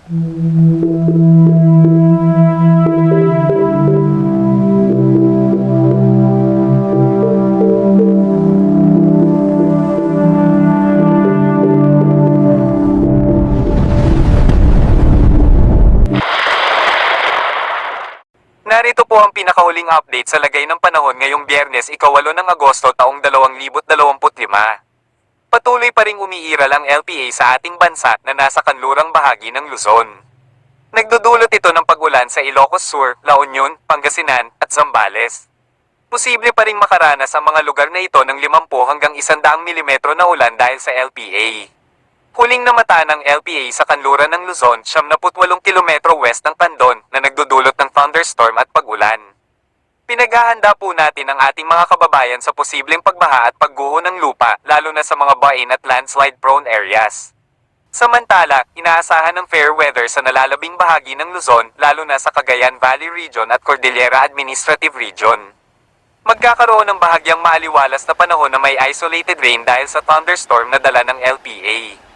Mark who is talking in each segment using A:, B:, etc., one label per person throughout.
A: Narito po ang pinakahuling update sa lagay ng panahon ngayong Biyernes, ika-8 ng Agosto taong 2025. Patuloy pa ring umiiral ang LPA sa ating bansa na nasa kanlurang bahagi ng Luzon. Nagdudulot ito ng pag-ulan sa Ilocos Sur, La Union, Pangasinan, at Zambales. Posible pa ring makaranas ang mga lugar na ito ng 50 hanggang 100 mm na ulan dahil sa LPA. Huling namata ng LPA sa kanluran ng Luzon, 78 km west ng Tandon na nagdudulot ng thunderstorm at pag-ulan. Pinaghahanda po natin ang ating mga kababayan sa posibleng pagbaha at pagguho ng lupa, lalo na sa mga bain at landslide-prone areas. Samantala, inaasahan ng fair weather sa nalalabing bahagi ng Luzon, lalo na sa Cagayan Valley Region at Cordillera Administrative Region. Magkakaroon ng bahagyang maaliwalas na panahon na may isolated rain dahil sa thunderstorm na dala ng LPA.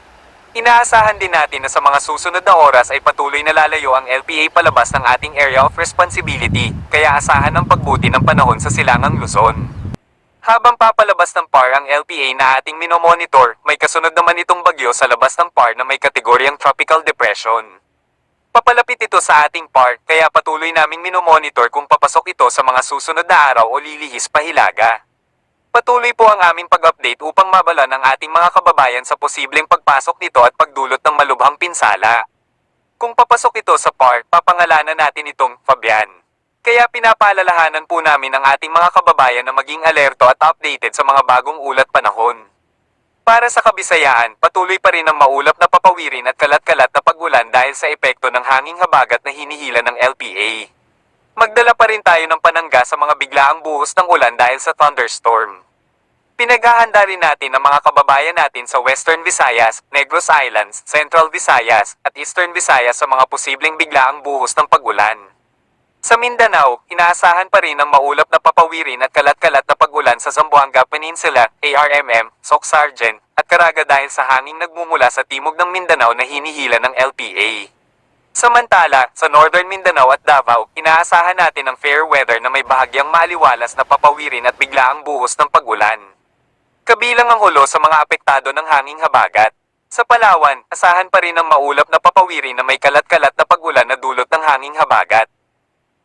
A: Inaasahan din natin na sa mga susunod na oras ay patuloy na lalayo ang LPA palabas ng ating area of responsibility, kaya asahan ang pagbuti ng panahon sa Silangang Luzon. Habang papalabas ng PAR ang LPA na ating minomonitor, may kasunod naman itong bagyo sa labas ng PAR na may kategoryang Tropical Depression. Papalapit ito sa ating PAR, kaya patuloy naming minomonitor kung papasok ito sa mga susunod na araw o lilihis pa hilaga. Patuloy po ang aming pag-update upang mabala ng ating mga kababayan sa posibleng pagpasok nito at pagdulot ng malubhang pinsala. Kung papasok ito sa PAR, papangalanan natin itong Fabian. Kaya pinapaalalahanan po namin ang ating mga kababayan na maging alerto at updated sa mga bagong ulat panahon. Para sa Kabisayaan, patuloy pa rin ang maulap na papawirin at kalat-kalat na pag-ulan dahil sa epekto ng hanging habagat na hinihila ng LPA. Magdala pa rin tayo ng panangga sa mga biglaang buhos ng ulan dahil sa thunderstorm. Pinaghahanda rin natin ang mga kababayan natin sa Western Visayas, Negros Islands, Central Visayas, at Eastern Visayas sa mga posibleng biglaang buhos ng pag-ulan. Sa Mindanao, inaasahan pa rin ang maulap na papawirin at kalat-kalat na pag-ulan sa Zamboanga Peninsula, ARMM, Soc-Sargen, at Caraga dahil sa hanging nagmumula sa timog ng Mindanao na hinihila ng LPA. Samantala, sa Northern Mindanao at Davao, inaasahan natin ang fair weather na may bahagyang maaliwalas na papawirin at biglaang buhos ng pag-ulan. Kabilang ang hulo sa mga apektado ng hanging habagat. Sa Palawan, asahan pa rin ang maulap na papawirin na may kalat-kalat na pag-ulan na dulot ng hanging habagat.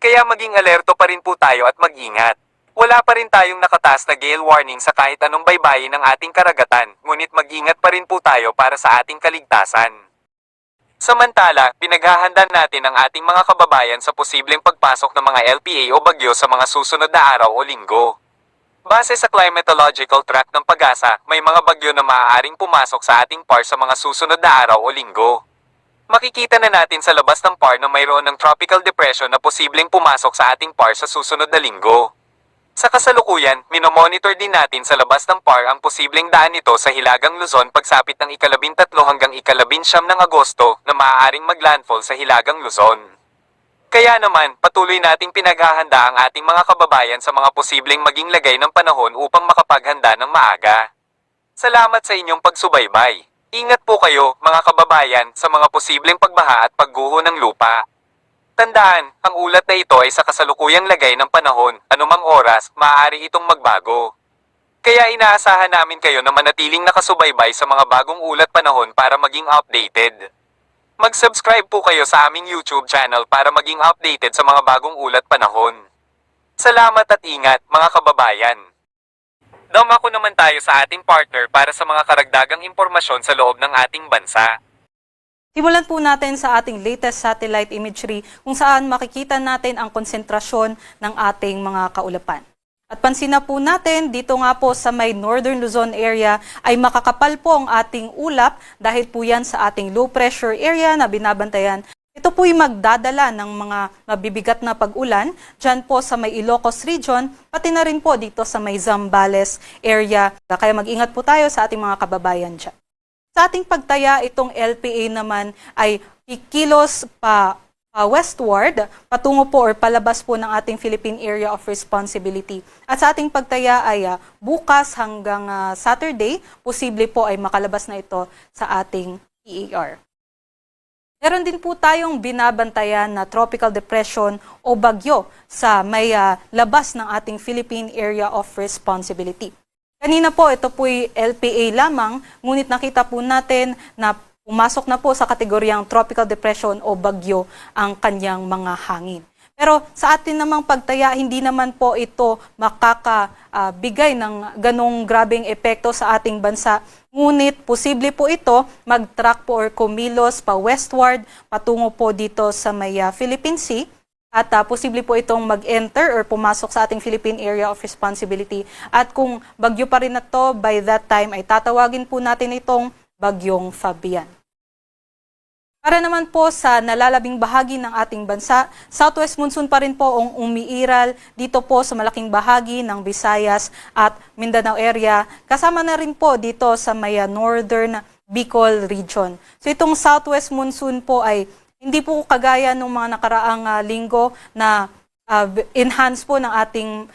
A: Kaya maging alerto pa rin po tayo at mag-ingat. Wala pa rin tayong nakataas na gale warning sa kahit anong baybayin ng ating karagatan, ngunit mag-ingat pa rin po tayo para sa ating kaligtasan. Samantala, pinaghahandaan natin ang ating mga kababayan sa posibleng pagpasok ng mga LPA o bagyo sa mga susunod na araw o linggo. Base sa climatological track ng Pag-asa, may mga bagyo na maaaring pumasok sa ating PAR sa mga susunod na araw o linggo. Makikita na natin sa labas ng PAR na mayroon ng tropical depression na posibleng pumasok sa ating PAR sa susunod na linggo. Sa kasalukuyan, minomonitor din natin sa labas ng PAR ang posibleng daan nito sa Hilagang Luzon pagsapit ng ika-13 hanggang ika-19 ng Agosto na maaaring maglandfall sa Hilagang Luzon. Kaya naman, patuloy nating pinaghahanda ang ating mga kababayan sa mga posibleng maging lagay ng panahon upang makapaghanda ng maaga. Salamat sa inyong pagsubaybay. Ingat po kayo, mga kababayan, sa mga posibleng pagbaha at pagguho ng lupa. Tandaan, ang ulat na ito ay sa kasalukuyang lagay ng panahon, anumang oras, maaari itong magbago. Kaya inaasahan namin kayo na manatiling nakasubaybay sa mga bagong ulat panahon para maging updated. Mag-subscribe po kayo sa aming YouTube channel para maging updated sa mga bagong ulat panahon. Salamat at ingat, mga kababayan. Dumako naman tayo sa ating partner para sa mga karagdagang impormasyon sa loob ng ating bansa.
B: Simulan po natin sa ating latest satellite imagery kung saan makikita natin ang konsentrasyon ng ating mga kaulapan. At pansin na po natin, dito nga po sa may Northern Luzon area ay makakapal po ang ating ulap dahil po yan sa ating low pressure area na binabantayan. Ito po'y magdadala ng mga mabibigat na pag-ulan dyan po sa may Ilocos region, pati na rin po dito sa may Zambales area. Kaya mag-ingat po tayo sa ating mga kababayan dyan. Sa ating pagtaya, itong LPA naman ay kikilos pa westward, patungo po or palabas po ng ating Philippine Area of Responsibility. At sa ating pagtaya ay bukas hanggang Saturday, posible po ay makalabas na ito sa ating PAR. Meron din po tayong binabantayan na tropical depression o bagyo sa may labas ng ating Philippine Area of Responsibility. Kanina po, ito po'y LPA lamang, ngunit nakita po natin na pumasok na po sa kategoryang tropical depression o bagyo ang kanyang mga hangin. Pero sa atin namang pagtaya, hindi naman po ito makakabigay ng ganong grabing epekto sa ating bansa. Ngunit posible po ito mag-track po or kumilos pa westward patungo po dito sa may Philippine Sea. At posible po itong mag-enter or pumasok sa ating Philippine Area of Responsibility. At kung bagyo pa rin na to, by that time ay tatawagin po natin itong Bagyong Fabian. Para naman po sa nalalabing bahagi ng ating bansa, southwest monsoon pa rin po ang umiiral dito po sa malaking bahagi ng Visayas at Mindanao area. Kasama na rin po dito sa may northern Bicol region. So itong southwest monsoon po ay hindi po kagaya ng mga nakaraang linggo na enhance po ng ating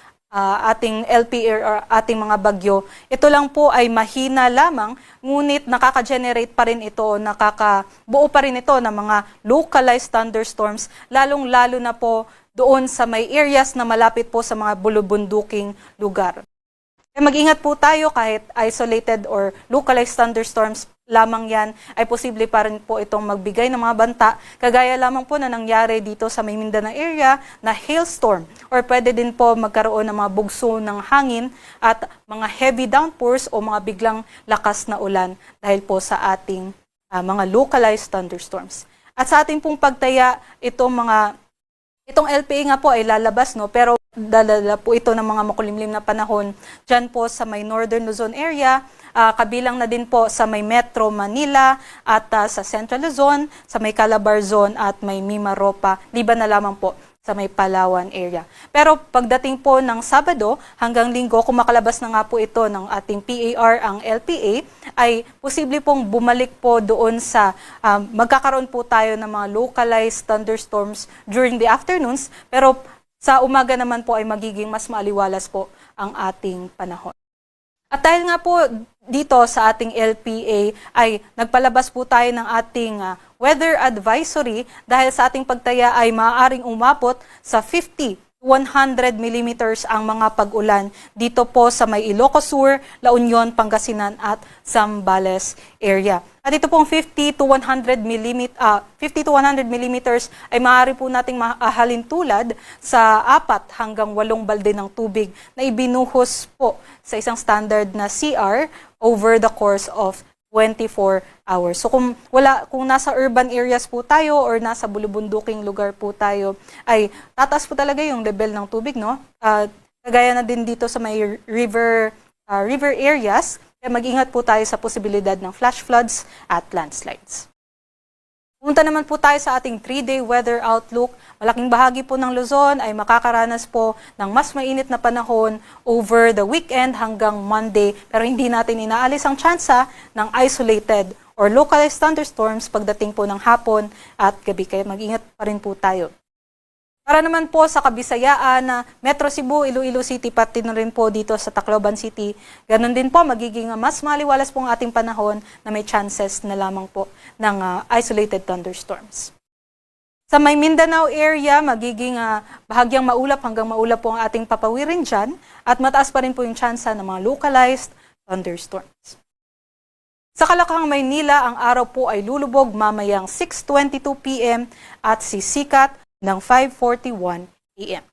B: LPA or ating mga bagyo. Ito lang po ay mahina lamang, ngunit nakaka-generate pa rin ito, nakakabuo pa rin ito ng mga localized thunderstorms, lalong-lalo na po doon sa may areas na malapit po sa mga bulubunduking lugar. Mag-ingat po tayo kahit isolated or localized thunderstorms lamang yan, ay posible pa rin po itong magbigay ng mga banta, kagaya lamang po na nangyari dito sa may Mindanao area na hailstorm, or pwede din po magkaroon ng mga bugso ng hangin at mga heavy downpours o mga biglang lakas na ulan dahil po sa ating mga localized thunderstorms. At sa ating pong pagtaya, itong LPA nga po ay lalabas, no? Pero dalala po ito ng mga makulimlim na panahon dyan po sa may Northern Luzon area, kabilang na din po sa may Metro Manila at sa Central Luzon, sa may Calabar Zone at may Mimaropa, liban na lamang po sa may Palawan area. Pero pagdating po ng Sabado hanggang Linggo, kung makalabas na nga po ito ng ating PAR, ang LPA, ay posible pong bumalik po doon sa magkakaroon po tayo ng mga localized thunderstorms during the afternoons, pero sa umaga naman po ay magiging mas maaliwalas po ang ating panahon. At dahil nga po dito sa ating LPA ay nagpalabas po tayo ng ating weather advisory dahil sa ating pagtaya ay maaaring umabot sa 50 to 100 millimeters ang mga pag-ulan dito po sa may Ilocos Sur, La Union, Pangasinan at Zambales area. At ito pong 50 to 100 millimeters ay maaari po nating mahalin tulad sa 4 hanggang 8 balde ng tubig na ibinuhos po sa isang standard na CR over the course of 24 hours. So kung nasa urban areas po tayo or nasa bulubunduking lugar po tayo, ay tataas po talaga yung level ng tubig, no? Kagaya na din dito sa may river areas, kaya mag-ingat po tayo sa posibilidad ng flash floods at landslides. Punta naman po tayo sa ating 3-day weather outlook. Malaking bahagi po ng Luzon ay makakaranas po ng mas mainit na panahon over the weekend hanggang Monday. Pero hindi natin inaalis ang tsansa ng isolated or localized thunderstorms pagdating po ng hapon at gabi. Kaya mag-ingat pa rin po tayo. Para naman po sa Kabisayaan, Metro Cebu, Iloilo City, pati na rin po dito sa Tacloban City. Ganon din po, magiging mas maliwalas po ang ating panahon na may chances na lamang po ng isolated thunderstorms. Sa may Mindanao area, magiging bahagyang maulap hanggang maulap po ang ating papawirin dyan at mataas pa rin po yung tsansa ng mga localized thunderstorms. Sa Kalakang, Maynila, ang araw po ay lulubog mamayang 6:22 p.m. at sisikat ng 5:41 a.m.